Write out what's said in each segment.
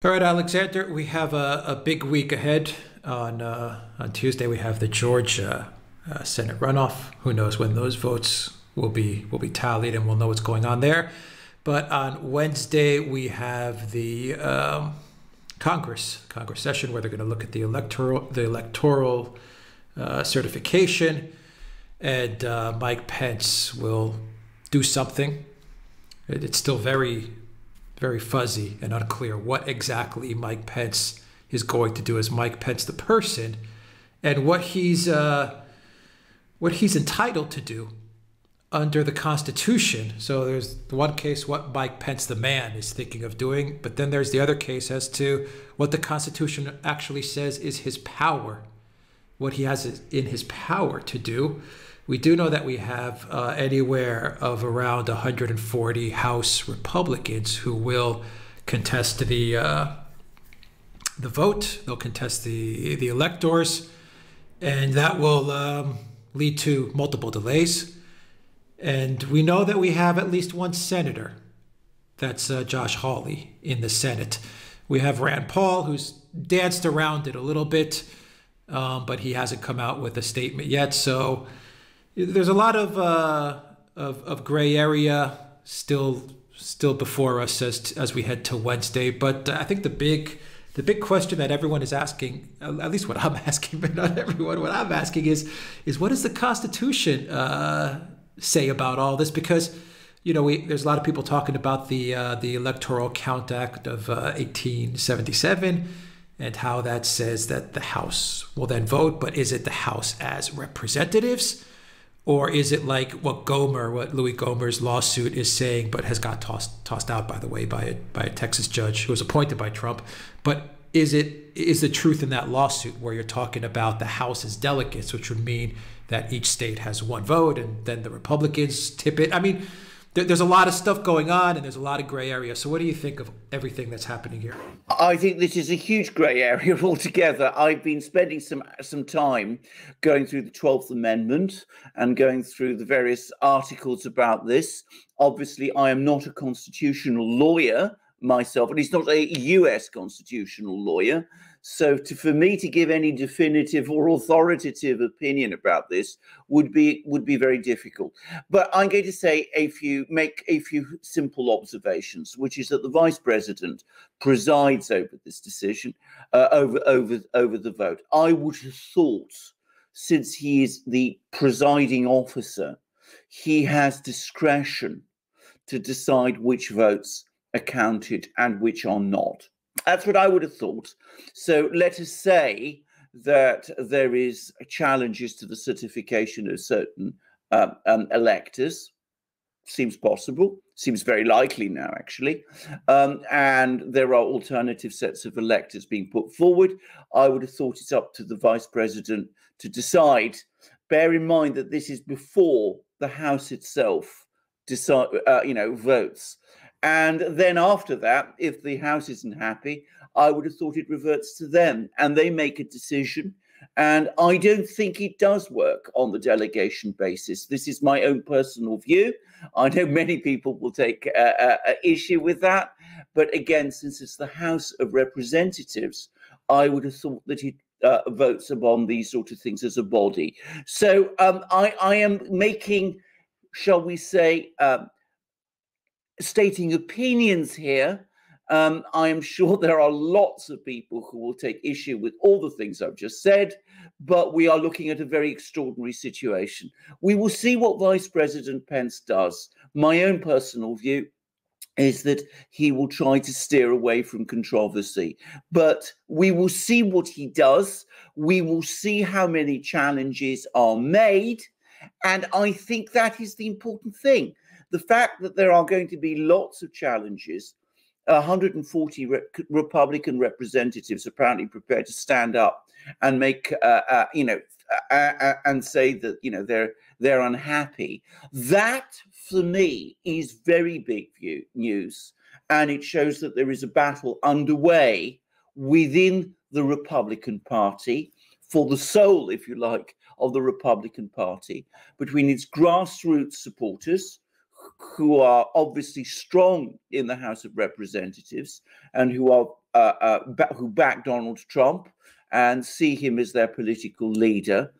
All right, Alexander, we have a big week ahead. On Tuesday, we have the Georgia Senate runoff. Who knows when those votes will be tallied, and we'll know what's going on there. But on Wednesday, we have the Congress session where they're going to look at the electoral certification, and Mike Pence will do something. It's still very fuzzy and unclear what exactly Mike Pence is going to do as Mike Pence the person, and what he's entitled to do under the Constitution. So there's the one case what Mike Pence the man is thinking of doing, but then there's the other case as to what the Constitution actually says is his power, what he has in his power to do. We do know that we have anywhere of around 140 House Republicans who will contest the vote. They'll contest the electors, and that will lead to multiple delays. And we know that we have at least one senator, that's Josh Hawley, in the Senate. We have Rand Paul, who's danced around it a little bit, but he hasn't come out with a statement yet. So there's a lot of gray area still before us as we head to Wednesday. But I think the big question that everyone is asking, at least what I'm asking, but not everyone, what I'm asking is what does the Constitution say about all this? Because there's a lot of people talking about the Electoral Count Act of 1877. And how that says that the House will then vote, but is it the House as representatives? Or is it like what Louie Gohmert's lawsuit is saying, but has got tossed out, by the way, by a Texas judge who was appointed by Trump? But is the truth in that lawsuit where you're talking about the House as delegates, which would mean that each state has one vote and then the Republicans tip it? I mean, there's a lot of stuff going on and there's a lot of gray area. So what do you think of everything that's happening here? I think this is a huge grey area altogether. I've been spending some time going through the 12th Amendment and going through the various articles about this. Obviously, I am not a constitutional lawyer myself, and he's not a US constitutional lawyer. So for me to give any definitive or authoritative opinion about this would be very difficult. But I'm going to make a few simple observations, which is that the Vice President presides over this decision, over the vote. I would have thought, since he is the presiding officer, he has discretion to decide which votes are counted and which are not. That's what I would have thought. So let us say that there is challenges to the certification of certain electors. Seems possible. Seems very likely now, actually. And there are alternative sets of electors being put forward. I would have thought it's up to the Vice President to decide. Bear in mind that this is before the House itself votes. And then after that, if the House isn't happy, I would have thought it reverts to them and they make a decision. And I don't think it does work on the delegation basis. This is my own personal view. I know many people will take issue with that. But again, since it's the House of Representatives, I would have thought that it votes upon these sort of things as a body. So I am making, shall we say, stating opinions here. I am sure there are lots of people who will take issue with all the things I've just said, but we are looking at a very extraordinary situation. We will see what Vice President Pence does. My own personal view is that he will try to steer away from controversy, but we will see what he does. We will see how many challenges are made, and I think that is the important thing. The fact that there are going to be lots of challenges, 140 Republican representatives apparently prepared to stand up and make, and say that they're unhappy. That, for me, is very big news, and it shows that there is a battle underway within the Republican Party for the soul, if you like, of the Republican Party, between its grassroots supporters, who are obviously strong in the House of Representatives and who are who back Donald Trump and see him as their political leader,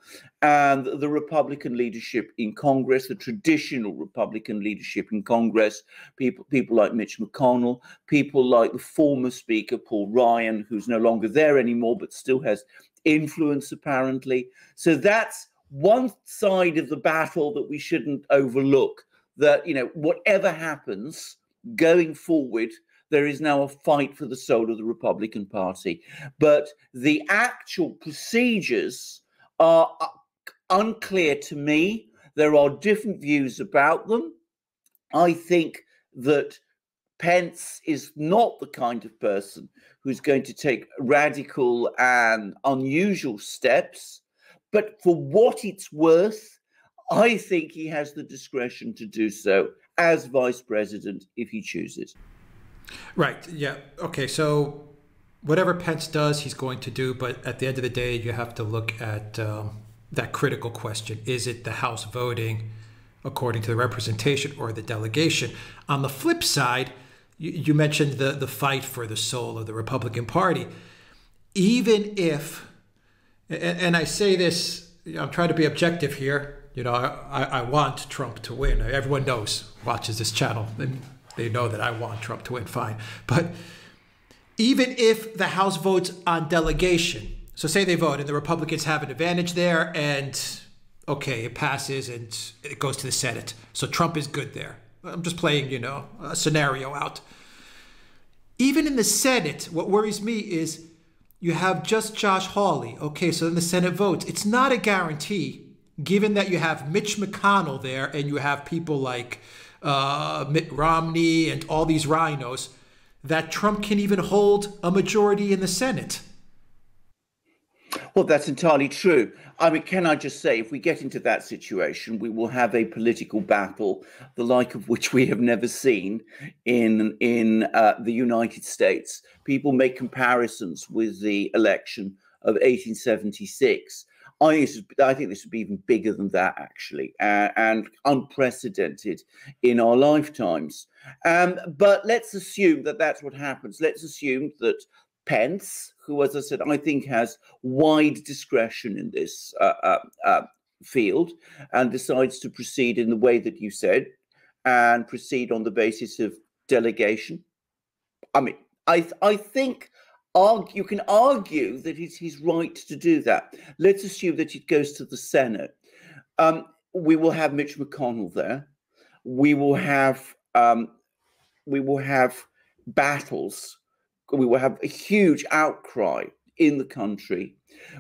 and the Republican leadership in Congress, the traditional Republican leadership in Congress, people like Mitch McConnell, people like the former Speaker Paul Ryan, who's no longer there anymore but still has influence apparently. So that's one side of the battle that we shouldn't overlook, that, you know, whatever happens going forward, there is now a fight for the soul of the Republican Party. But the actual procedures are unclear to me. There are different views about them. I think that Pence is not the kind of person who's going to take radical and unusual steps. But for what it's worth, I think he has the discretion to do so as vice president if he chooses. Right. Yeah. Okay. So whatever Pence does, he's going to do. But at the end of the day, you have to look at that critical question. Is it the House voting according to the representation or the delegation? On the flip side, you mentioned the fight for the soul of the Republican Party. Even if, and I say this, I'm trying to be objective here. You know, I want Trump to win. Everyone watches this channel, and they know that I want Trump to win, fine. But even if the House votes on delegation, so say they vote and the Republicans have an advantage there, and okay, it passes and it goes to the Senate. So Trump is good there. I'm just playing, you know, a scenario out. Even in the Senate, what worries me is you have just Josh Hawley. Okay, so then the Senate votes. It's not a guarantee, given that you have Mitch McConnell there and you have people like Mitt Romney and all these rhinos, that Trump can even hold a majority in the Senate. Well, that's entirely true. I mean, can I just say, if we get into that situation, we will have a political battle, the like of which we have never seen in the United States. People make comparisons with the election of 1876. I think this would be even bigger than that, actually, and unprecedented in our lifetimes. But let's assume that that's what happens. Let's assume that Pence, who, as I said, I think has wide discretion in this field, and decides to proceed in the way that you said, and proceed on the basis of delegation. I mean, I think you can argue that it's his right to do that. Let's assume that it goes to the Senate. We will have Mitch McConnell there. We will have battles. We will have a huge outcry in the country.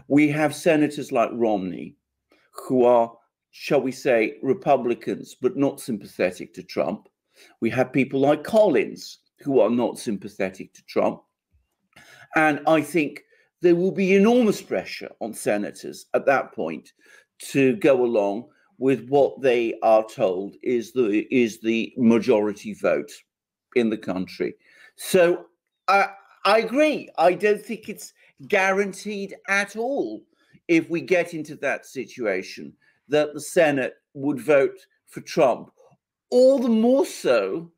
We have senators like Romney, who are, shall we say, Republicans, but not sympathetic to Trump. We have people like Collins, who are not sympathetic to Trump. And I think there will be enormous pressure on senators at that point to go along with what they are told is the majority vote in the country. So I agree. I don't think it's guaranteed at all, if we get into that situation, that the Senate would vote for Trump. All the more so,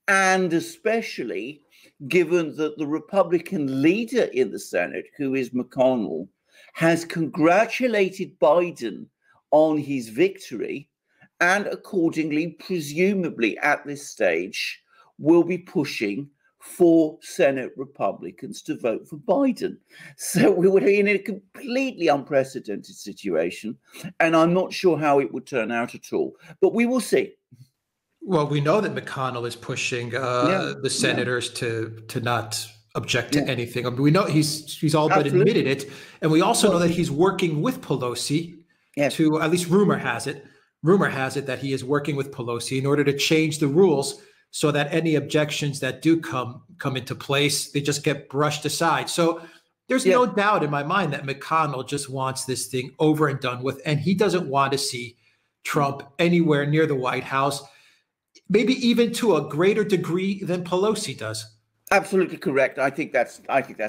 and especially given that the Republican leader in the Senate, who is McConnell, has congratulated Biden on his victory, and accordingly, presumably at this stage, will be pushing for Senate Republicans to vote for Biden. So we would be in a completely unprecedented situation, and I'm not sure how it would turn out at all, but we will see. Well, we know that McConnell is pushing the senators to not object to anything. I mean, we know he's all but admitted it, and we also know that he's working with Pelosi to, at least rumor has it that he is working with Pelosi in order to change the rules so that any objections that do come into place, they just get brushed aside. So there's no doubt in my mind that McConnell just wants this thing over and done with, and he doesn't want to see Trump anywhere near the White House, maybe even to a greater degree than Pelosi does. Absolutely correct. I think that's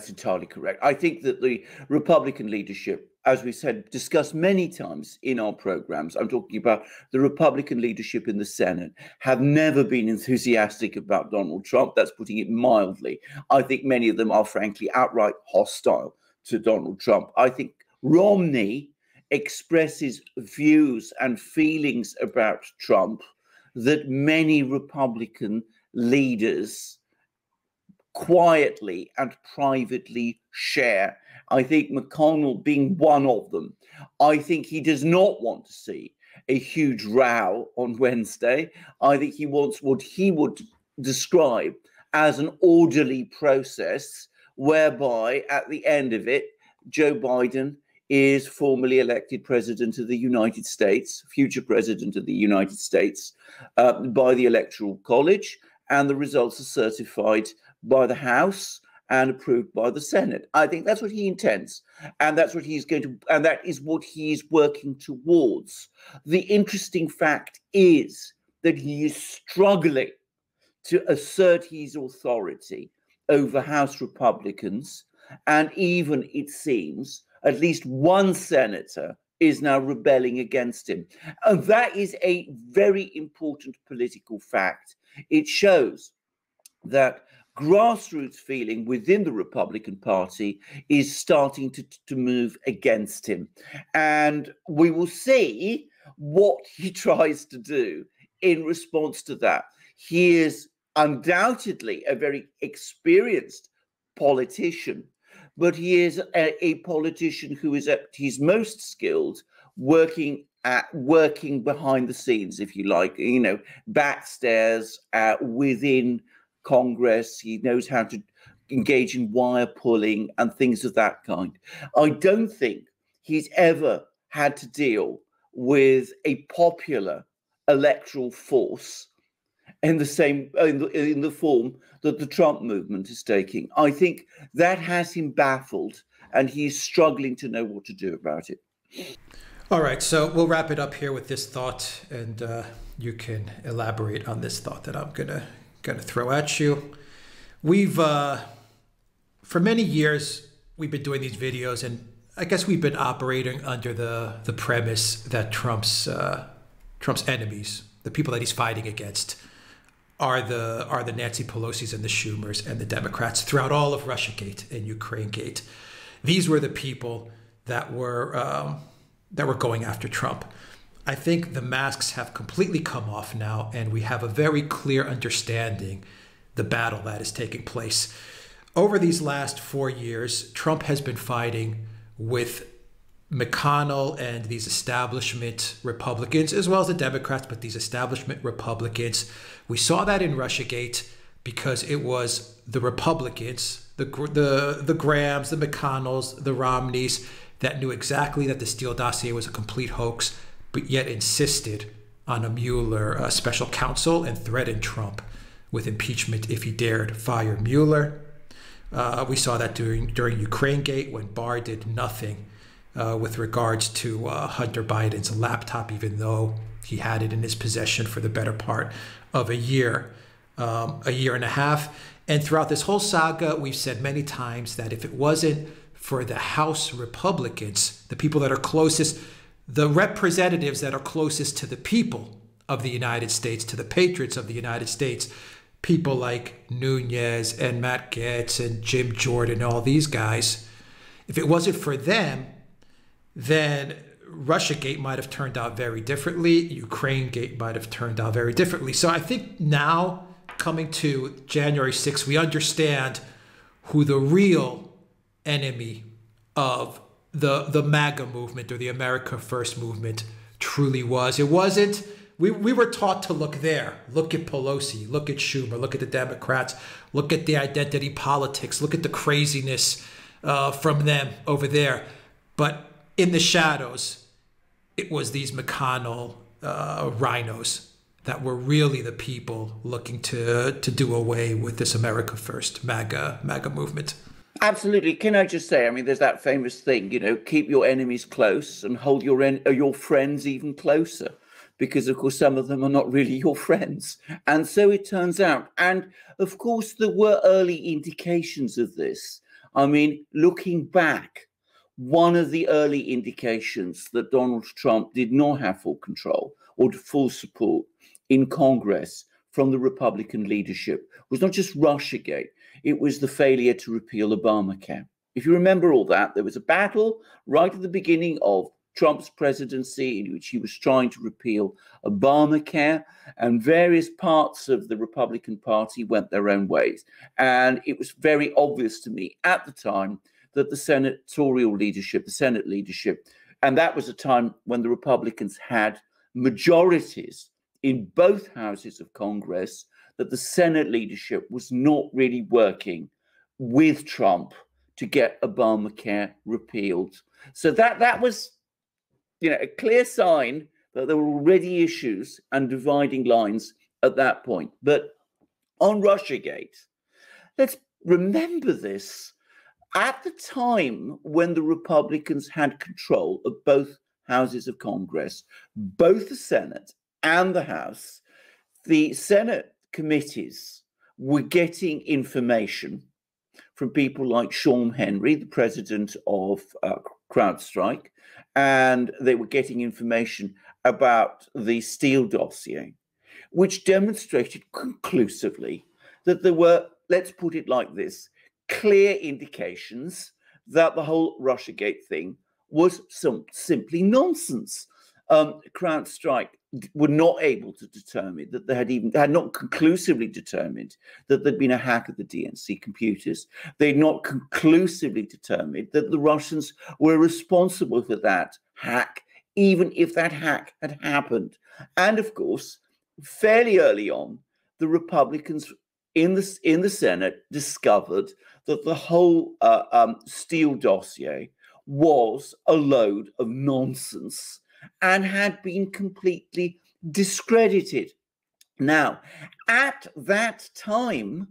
entirely correct. I think that the Republican leadership, as we said, discussed many times in our programs, I'm talking about the Republican leadership in the Senate, have never been enthusiastic about Donald Trump. That's putting it mildly. I think many of them are frankly outright hostile to Donald Trump. I think Romney expresses views and feelings about Trump that many Republican leaders quietly and privately share. I think McConnell being one of them. I think he does not want to see a huge row on Wednesday. I think he wants what he would describe as an orderly process whereby at the end of it, Joe Biden is formally elected president of the United States, future president of the United States, by the Electoral College, and the results are certified by the House and approved by the Senate. I think that's what he intends, and that's what he's going to, and that is what he's working towards. The interesting fact is that he is struggling to assert his authority over House Republicans, and even, it seems, at least one senator is now rebelling against him. And that is a very important political fact. It shows that grassroots feeling within the Republican Party is starting to move against him. And we will see what he tries to do in response to that. He is undoubtedly a very experienced politician, but he is a politician who is at his most skilled working behind the scenes, if you like, backstairs within Congress. He knows how to engage in wire pulling and things of that kind. I don't think he's ever had to deal with a popular electoral force in the form that the Trump movement is taking. I think that has him baffled, and he's struggling to know what to do about it. All right, so we'll wrap it up here with this thought, and you can elaborate on this thought that I'm gonna throw at you. We've for many years we've been doing these videos, and I guess we've been operating under the premise that Trump's enemies, the people that he's fighting against, are the Nancy Pelosi's and the Schumers and the Democrats throughout all of Russiagate and Ukrainegate. These were the people that were going after Trump. I think the masks have completely come off now, and we have a very clear understanding the battle that is taking place. Over these last 4 years, Trump has been fighting with McConnell and these establishment Republicans, as well as the Democrats, but these establishment Republicans. We saw that in Russiagate because it was the Republicans, the Grahams, the McConnells, the Romneys, that knew exactly that the Steele dossier was a complete hoax, but yet insisted on a Mueller special counsel and threatened Trump with impeachment if he dared fire Mueller. We saw that during Ukrainegate, when Barr did nothing with regards to Hunter Biden's laptop, even though he had it in his possession for the better part of a year and a half. And throughout this whole saga, we've said many times that if it wasn't for the House Republicans, the people that are closest, the representatives that are closest to the people of the United States, to the patriots of the United States, people like Nunes and Matt Gaetz and Jim Jordan, all these guys, if it wasn't for them, then Russiagate might have turned out very differently. Ukrainegate might have turned out very differently. So I think now, coming to January 6th, we understand who the real enemy of the MAGA movement, or the America First movement, truly was. It wasn't, we were taught to look there. Look at Pelosi, look at Schumer, look at the Democrats, look at the identity politics, look at the craziness from them over there. But in the shadows, it was these McConnell rhinos that were really the people looking to do away with this America First MAGA movement. Absolutely. Can I just say, I mean, there's that famous thing, keep your enemies close and hold your friends even closer. because, of course, some of them are not really your friends. And so it turns out. And, of course, there were early indications of this. I mean, looking back, one of the early indications that Donald Trump did not have full control or full support in Congress from the Republican leadership was not just Russiagate, it was the failure to repeal Obamacare. If you remember all that, there was a battle right at the beginning of Trump's presidency in which he was trying to repeal Obamacare, and various parts of the Republican Party went their own ways. And it was very obvious to me at the time that the senatorial leadership, the Senate leadership, and that was a time when the Republicans had majorities in both houses of Congress, that the Senate leadership was not really working with Trump to get Obamacare repealed. So that was, a clear sign that there were already issues and dividing lines at that point. But on Russiagate, let's remember this. At the time when the Republicans had control of both houses of Congress, both the Senate and the House, the Senate committees were getting information from people like Sean Henry, the president of CrowdStrike, and they were getting information about the Steele dossier, which demonstrated conclusively that there were, let's put it like this, clear indications that the whole Russiagate thing was simply nonsense. CrowdStrike were not able to determine that they had not conclusively determined that there'd been a hack of the DNC computers. They'd not conclusively determined that the Russians were responsible for that hack, even if that hack had happened. And of course, fairly early on, the Republicans in the Senate discovered that the whole Steele dossier was a load of nonsense and had been completely discredited. Now, at that time,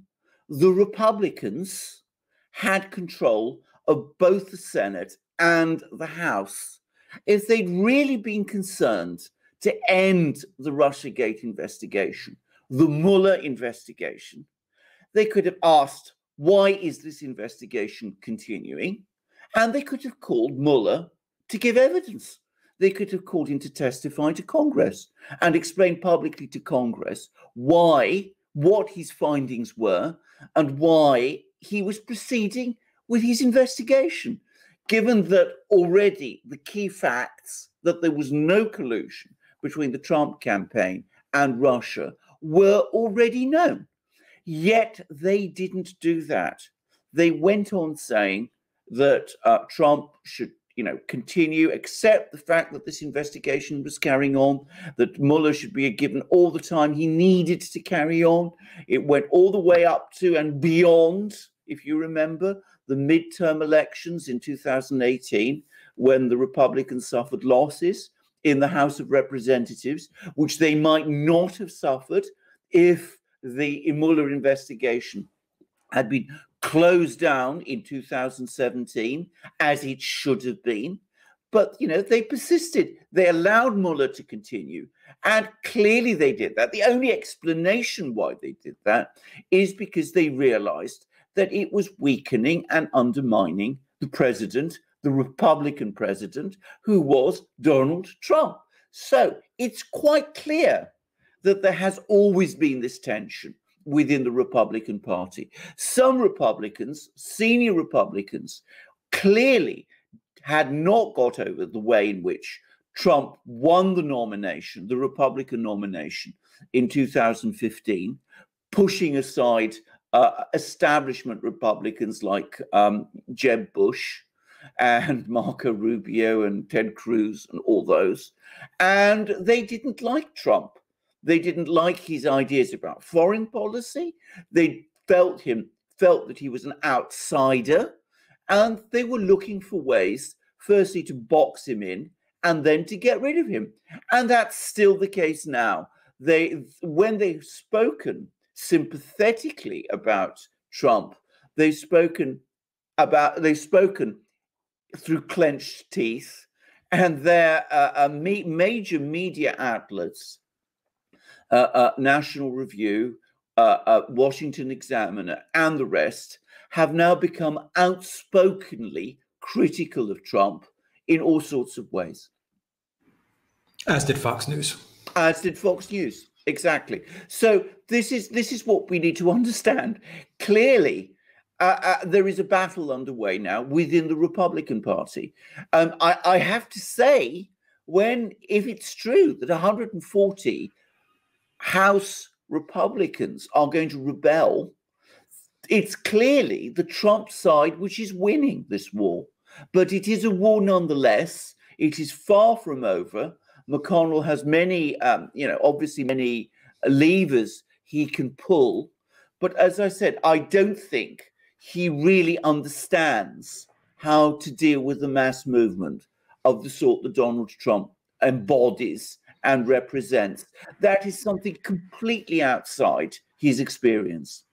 the Republicans had control of both the Senate and the House. If they'd really been concerned to end the Russiagate investigation, the Mueller investigation, they could have asked, why is this investigation continuing? And they could have called Mueller to give evidence. They could have called him to testify to Congress and explain publicly to Congress what his findings were and why he was proceeding with his investigation, given that already the key facts that there was no collusion between the Trump campaign and Russia were already known. Yet they didn't do that. They went on saying that Trump should continue, accept the fact that this investigation was carrying on, that Mueller should be given all the time he needed to carry on. It went all the way up to and beyond, if you remember, the midterm elections in 2018, when the Republicans suffered losses in the House of Representatives, which they might not have suffered if the Mueller investigation had been closed down in 2017, as it should have been. But, they persisted. They allowed Mueller to continue. And clearly they did that. The only explanation why they did that is because they realized that it was weakening and undermining the president, the Republican president, who was Donald Trump. So it's quite clear that there has always been this tension within the Republican Party. Some Republicans, senior Republicans, clearly had not got over the way in which Trump won the nomination, the Republican nomination in 2015, pushing aside establishment Republicans like Jeb Bush and Marco Rubio and Ted Cruz and all those. And they didn't like Trump. They didn't like his ideas about foreign policy. They felt that he was an outsider, and they were looking for ways, firstly, to box him in, and then to get rid of him. And that's still the case now. When they've spoken sympathetically about Trump, they've spoken through clenched teeth and their major media outlets, National Review, Washington Examiner, and the rest, have now become outspokenly critical of Trump in all sorts of ways. As did Fox News. As did Fox News, exactly. So this is what we need to understand. Clearly, there is a battle underway now within the Republican Party. I have to say, if it's true that 140 House Republicans are going to rebel, it's clearly the Trump side which is winning this war. But it is a war nonetheless. It is far from over. McConnell has many, obviously many levers he can pull. But as I said, I don't think he really understands how to deal with the mass movement of the sort that Donald Trump embodies and represents. That is something completely outside his experience.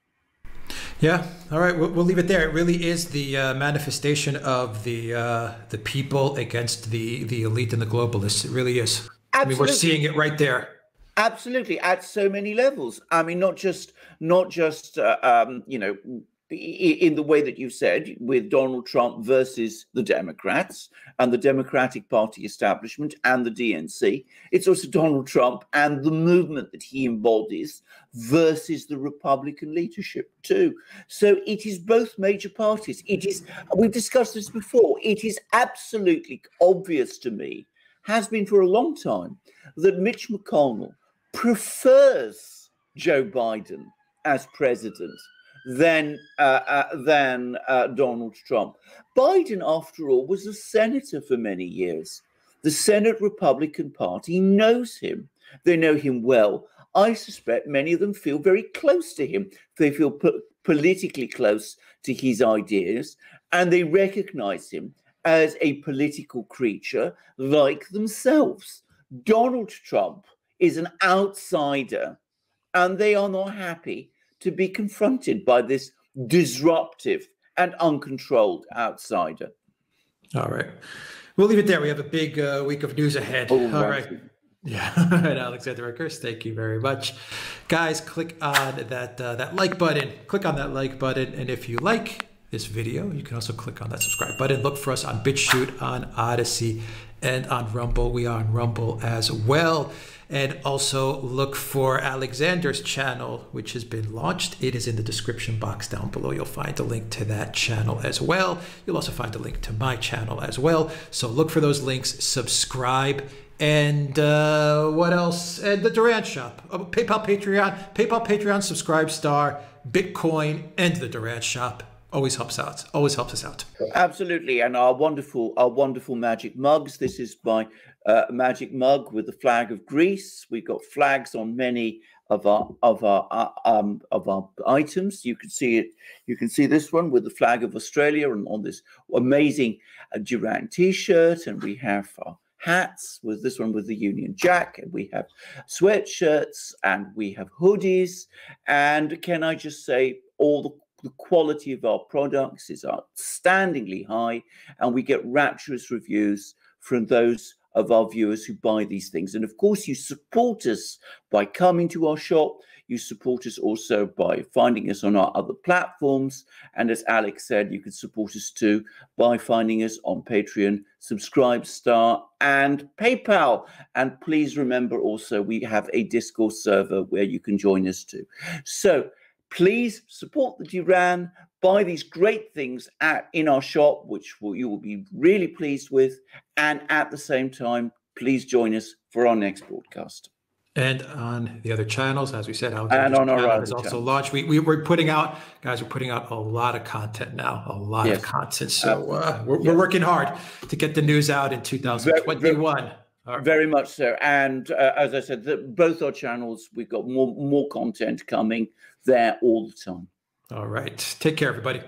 Yeah. All right. We'll leave it there. It really is the manifestation of the people against the elite and the globalists. It really is. Absolutely. I mean, we're seeing it right there. Absolutely, at so many levels. I mean, not just in the way that you said, with Donald Trump versus the Democrats and the Democratic Party establishment and the DNC. It's also Donald Trump and the movement that he embodies versus the Republican leadership too. So it is both major parties. We've discussed this before. It is absolutely obvious to me, has been for a long time, that Mitch McConnell prefers Joe Biden as president than Donald Trump. Biden, after all, was a senator for many years. The Senate Republican Party knows him. They know him well. I suspect many of them feel very close to him. They feel politically close to his ideas, and they recognize him as a political creature like themselves. Donald Trump is an outsider, and they are not happy to be confronted by this disruptive and uncontrolled outsider. All right. We'll leave it there. We have a big week of news ahead. All right. Yeah. All right, Alexander Rickers, thank you very much. Guys, click on that like button. Click on that like button. And if you like this video, you can also click on that subscribe button. Look for us on BitChute, on Odyssey, and on Rumble. We are on Rumble as well. And also look for Alexander's channel, which has been launched. It is in the description box down below. You'll find a link to that channel as well. You'll also find a link to my channel as well. So look for those links, subscribe, and what else? And the Duran shop, PayPal, Patreon, Subscribe Star, Bitcoin, and the Duran shop. Always helps out. Always helps us out. Absolutely, and our wonderful magic mugs. This is my magic mug with the flag of Greece. We've got flags on many of our items. You can see it. You can see this one with the flag of Australia, and on this amazing Duran T-shirt. And we have our hats with this one with the Union Jack, and we have sweatshirts, and we have hoodies. And can I just say, the quality of our products is outstandingly high, and we get rapturous reviews from those of our viewers who buy these things. And of course, you support us by coming to our shop. You support us also by finding us on our other platforms. And as Alex said, you can support us too by finding us on Patreon, Subscribe Star, and PayPal. And please remember also, we have a Discord server where you can join us too. So please support the Duran, buy these great things in our shop, which you will be really pleased with. And at the same time, please join us for our next broadcast. And on the other channels, as we said, and on our other is also launched. We're putting out, guys, we're putting out a lot of content now, a lot of content. So we're working hard to get the news out in 2021. Very much so. And as I said, both our channels, we've got more content coming there all the time. All right. Take care, everybody.